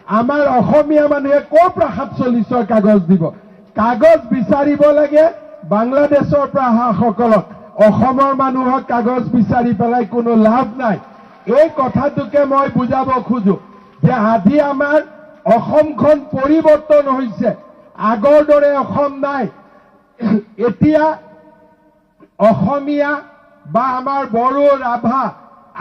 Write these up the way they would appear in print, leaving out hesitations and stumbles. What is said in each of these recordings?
আমাৰ অসমীয়া মানুহে ক'ৰ পৰা 47ৰ কাগজ দিব? কাগজ বিচাৰিব লাগে বাংলাদেশৰ পৰা অহা সকলক, অসমৰ মানুহক কাগজ বিচাৰি পেলাই কোনো লাভ নাই। এই কথাটোকে মই বুজাব খোজো যে আজি আমাৰ অসমখন পৰিৱৰ্তন হৈছে, আগৰ দৰে অসম নাই। এতিয়া অসমীয়া বা আমাৰ বড়ো ৰাভা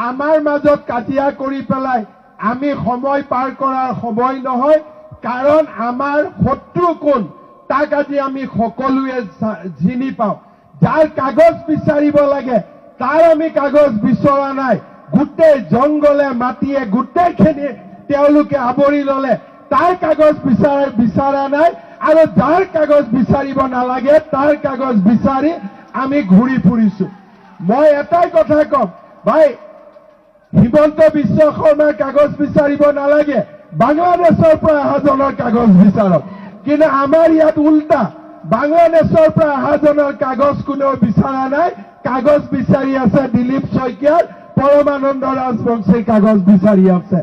আমাৰ মাজত কাজিয়া কৰি পেলাই আমি সময় পাৰ কৰাৰ সময় নহয়, কাৰণ আমাৰ শত্ৰু কোন তাক আজি আমি সকলোৱে চিনি পাওঁ। যাৰ কাগজ বিচাৰিব লাগে তাৰ আমি কাগজ বিচৰা নাই। গোটেই জংগলে মাটিয়ে গোটেইখিনি তেওঁলোকে আৱৰি ললে, তাৰ কাগজ বিচৰা নাই। আৰু যাৰ কাগজ বিচাৰিব নালাগে তাৰ কাগজ বিচাৰি আমি ঘূৰি ফুৰিছো। মই এটাই কথা কম, ভাই হিমন্ত বিশ্ব শৰ্মাৰ কাগজ বিচাৰিব নালাগে, বাংলাদেশৰ পৰা অহাজনৰ কাগজ বিচাৰক। কিন্তু আমাৰ ইয়াত উল্টা, বাংলাদেশৰ পৰা অহাজনৰ কাগজ কোনেও বিচৰা নাই, কাগজ বিচাৰি আছে দিলীপ শইকীয়াৰ, পৰমানন্দ ৰাজবংশীৰ কাগজ বিচাৰি আছে।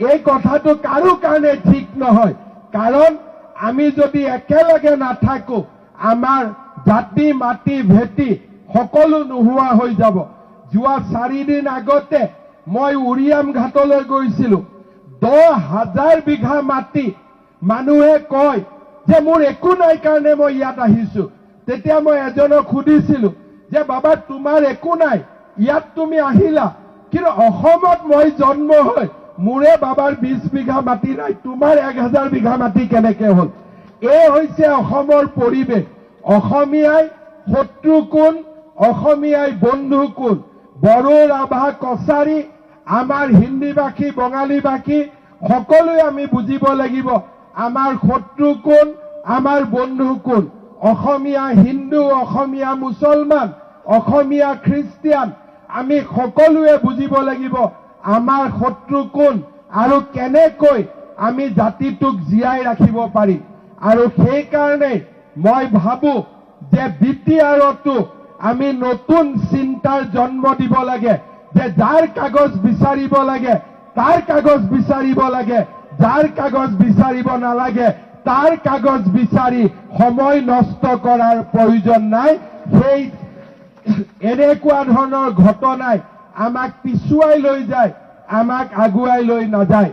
এই কথাটো কাৰো কাৰণে ঠিক নহয়, কাৰণ আমি যদি একেলগে নাথাকো আমাৰ জাতি মাটি ভেটি সকলো নোহোৱা হৈ যাব। যোৱা 4 দিন আগতে মই উৰিয়াম ঘাটলৈ গৈছিলো। 10,000 বিঘা মাটি মানুহে কয় যে মোৰ একো নাই কাৰণে মই ইয়াত আহিছো। তেতিয়া মই এজনক সুধিছিলো যে বাবা তোমাৰ একো নাই, ইয়াত তুমি আহিলা, কিন্তু অসমত মই জন্ম হৈ মোৰে বাবাৰ 20 বিঘা মাটি নাই, তোমাৰ 1000 বিঘা মাটি কেনেকে হল? এই হৈছে অসমৰ পৰিৱেশ। অসমীয়াই শত্ৰু কোন, অসমীয়াই বন্ধু কোন, বড়ো ৰাভা কছাৰী আমাৰ হিন্দীভাষী বঙালীভাষী সকলোৱে আমি বুজিব লাগিব আমাৰ শত্ৰু কোন, আমাৰ বন্ধু কোন। অসমীয়া হিন্দু, অসমীয়া মুছলমান, অসমীয়া খ্ৰীষ্টিয়ান আমি সকলোৱে বুজিব লাগিব আমাৰ শত্ৰু কোন আৰু কেনেকৈ আমি জাতিটোক জীয়াই ৰাখিব পাৰি। আৰু সেইকাৰণে মই ভাবো যে বিটিআৰতো আমি নতুন চিন্তাৰ জন্ম দিব লাগে, যে যাৰ কাগজ বিচাৰিব লাগে তাৰ কাগজ বিচাৰিব লাগে, যাৰ কাগজ বিচাৰিব নালাগে তাৰ কাগজ বিচাৰি সময় নষ্ট কৰাৰ প্ৰয়োজন নাই। সেই এনেকুৱা ধৰণৰ ঘটনাই আমাক পিছুৱাই লৈ যায়, আমাক আগুৱাই লৈ নাযায়।